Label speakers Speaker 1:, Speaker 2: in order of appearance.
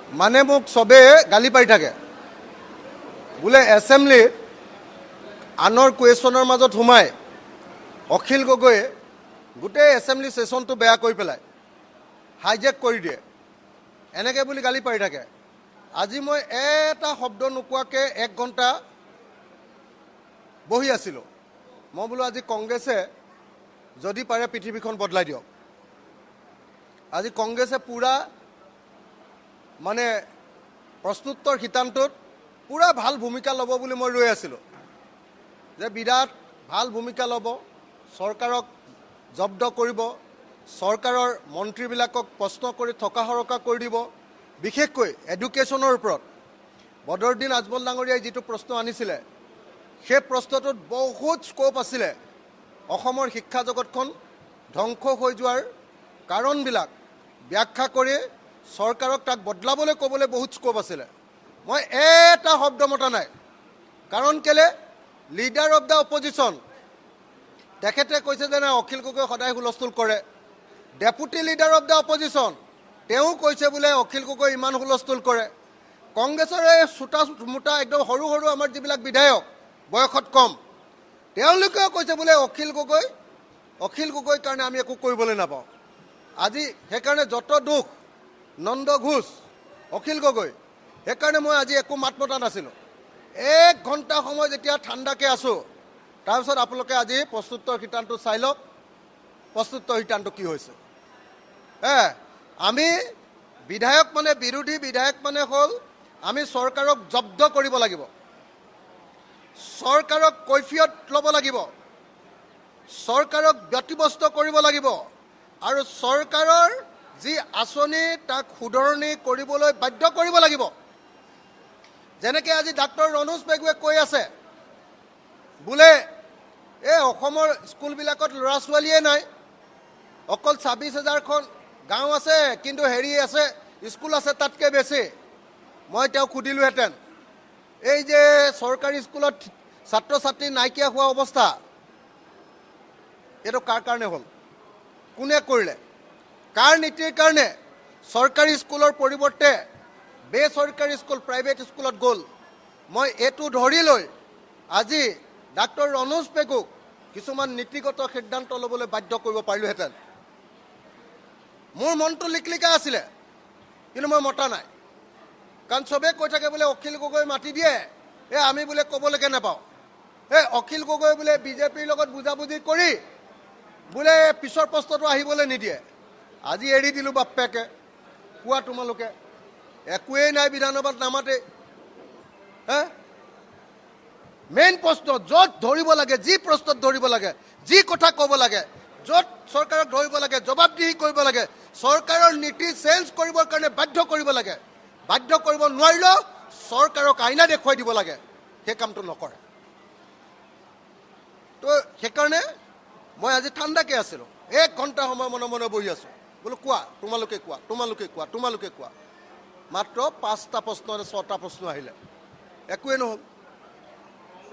Speaker 1: মানে মোক চবে গালি পাৰি থাকে বোলে এছেম্বলিত আনৰ কুৱেশ্যনৰ মাজত সোমাই অখিল গগৈয়ে গোটেই এছেম্বলি ছেশ্যনটো বেয়া কৰি পেলাই হাইজেক কৰি দিয়ে এনেকৈ বুলি গালি পাৰি থাকে। আজি মই এটা শব্দ নোকোৱাকৈ 1 ঘণ্টা বহি আছিলোঁ। মই বোলো আজি কংগ্ৰেছে যদি পাৰে পৃথিৱীখন বদলাই দিয়ক। আজি কংগ্ৰেছে পূৰা মানে প্ৰশ্নোত্তৰ শিতানটোত পূৰা ভাল ভূমিকা ল'ব বুলি মই ৰৈ আছিলোঁ যে বিৰাট ভাল ভূমিকা ল'ব, চৰকাৰক জব্দ কৰিব, চৰকাৰৰ মন্ত্ৰীবিলাকক প্ৰশ্ন কৰি থকা সৰকা কৰি দিব, বিশেষকৈ এডুকেশ্যনৰ ওপৰত বদৰুদ্দিন আজমল ডাঙৰীয়াই যিটো প্ৰশ্ন আনিছিলে সেই প্ৰশ্নটোত বহুত স্ক'প আছিলে। অসমৰ শিক্ষা জগতখন ধ্বংস হৈ যোৱাৰ কাৰণবিলাক ব্যাখ্যা কৰি চৰকাৰক তাক বদলাবলৈ ক'বলৈ বহুত স্ক'প আছিলে। মই এটা শব্দ মতা নাই, কাৰণ কেলে লিডাৰ অফ দ্য অপজিশ্যন তেখেতে কৈছে যে নাই অখিল গগৈ সদায় হুলস্থুল কৰে। Deputy leader of the opposition তেওঁ কৈছে বোলে অখিল গগৈ ইমান হুলস্থুল কৰে। কংগ্ৰেছৰ এই চোটা মোটা একদম সৰু সৰু আমাৰ যিবিলাক বিধায়ক বয়সত কম তেওঁলোকেও কৈছে বোলে অখিল গগৈৰ কাৰণে আমি একো কৰিবলৈ নাপাওঁ। আজি সেইকাৰণে যত দুখ নন্দ ঘোষ অখিল গগৈ, সেইকাৰণে মই আজি একো মাত মতা নাছিলোঁ। 1 ঘণ্টা সময় যেতিয়া ঠাণ্ডাকৈ আছোঁ, তাৰপিছত আপোনালোকে আজি প্ৰশ্নোত্তৰ শিতানটো চাই লওক। প্ৰশ্নোত্তৰ শিতানটো কি হৈছে? আমি বিধায়ক মানে বিৰোধী বিধায়ক মানে হ'ল আমি চৰকাৰক জব্দ কৰিব লাগিব, চৰকাৰক কৈফিয়ত ল'ব লাগিব, চৰকাৰক ব্যতিব্যস্ত কৰিব লাগিব আৰু চৰকাৰৰ যি আঁচনি তাক শুধৰণি কৰিবলৈ বাধ্য কৰিব লাগিব। যেনেকৈ আজি ডাক্তৰ ৰণোজ পেগুৱে কৈ আছে বোলে এই অসমৰ স্কুলবিলাকত ল'ৰা ছোৱালীয়ে নাই, অকল 26,000খন গাঁও আছে কিন্তু হেৰি আছে স্কুল আছে তাতকৈ বেছি। মই তেওঁক সুধিলোহেঁতেন এই যে চৰকাৰী স্কুলত ছাত্ৰ ছাত্ৰী নাইকিয়া হোৱা অৱস্থা এইটো কাৰ কাৰণে হ'ল? কোনে কৰিলে? কাৰ নীতিৰ কাৰণে চৰকাৰী স্কুলৰ পৰিৱৰ্তে বেচৰকাৰী স্কুল প্ৰাইভেট স্কুলত গ'ল? মই এইটো ধৰি লৈ আজি ডাক্তৰ ৰণোজ পেগুক কিছুমান নীতিগত সিদ্ধান্ত ল'বলৈ বাধ্য কৰিব পাৰিলোহেঁতেন। মোৰ মনটো লিকলিকা আছিলে কিন্তু মই মতা নাই, কাৰণ চবেই কৈ থাকে বোলে অখিল গগৈ মাতি দিয়ে, আমি বোলে ক'বলৈকে নাপাওঁ। অখিল গগৈ বোলে বিজেপিৰ লগত বুজাবুজি কৰি বোলে পিছৰ প্ৰশ্নটো আহিবলৈ নিদিয়ে। আজি এৰি দিলোঁ বাপ্পেকে, কোৱা তোমালোকে একোৱেই নাই, বিধানসভাত নামাতেই। মেইন প্ৰশ্ন য'ত ধৰিব লাগে, যি প্ৰশ্নত ধৰিব লাগে, যি কথা ক'ব লাগে, য'ত চৰকাৰক ধৰিব লাগে, জবাবদিহি কৰিব লাগে, চৰকাৰৰ নীতি চেঞ্জ কৰিবৰ কাৰণে বাধ্য কৰিব লাগে, বাধ্য কৰিব নোৱাৰিলেও চৰকাৰক আইনা দেখুৱাই দিব লাগে, সেই কামটো নকৰে। তো সেইকাৰণে মই আজি ঠাণ্ডাকৈ আছিলোঁ, 1 ঘণ্টা সময় মনে মনে বহি আছোঁ। বোলো কোৱা তোমালোকে কোৱা, তোমালোকে কোৱা, তোমালোকে কোৱা। মাত্ৰ 5টা প্ৰশ্ন 6টা প্ৰশ্ন আহিলে, একোৱেই নহ'ল।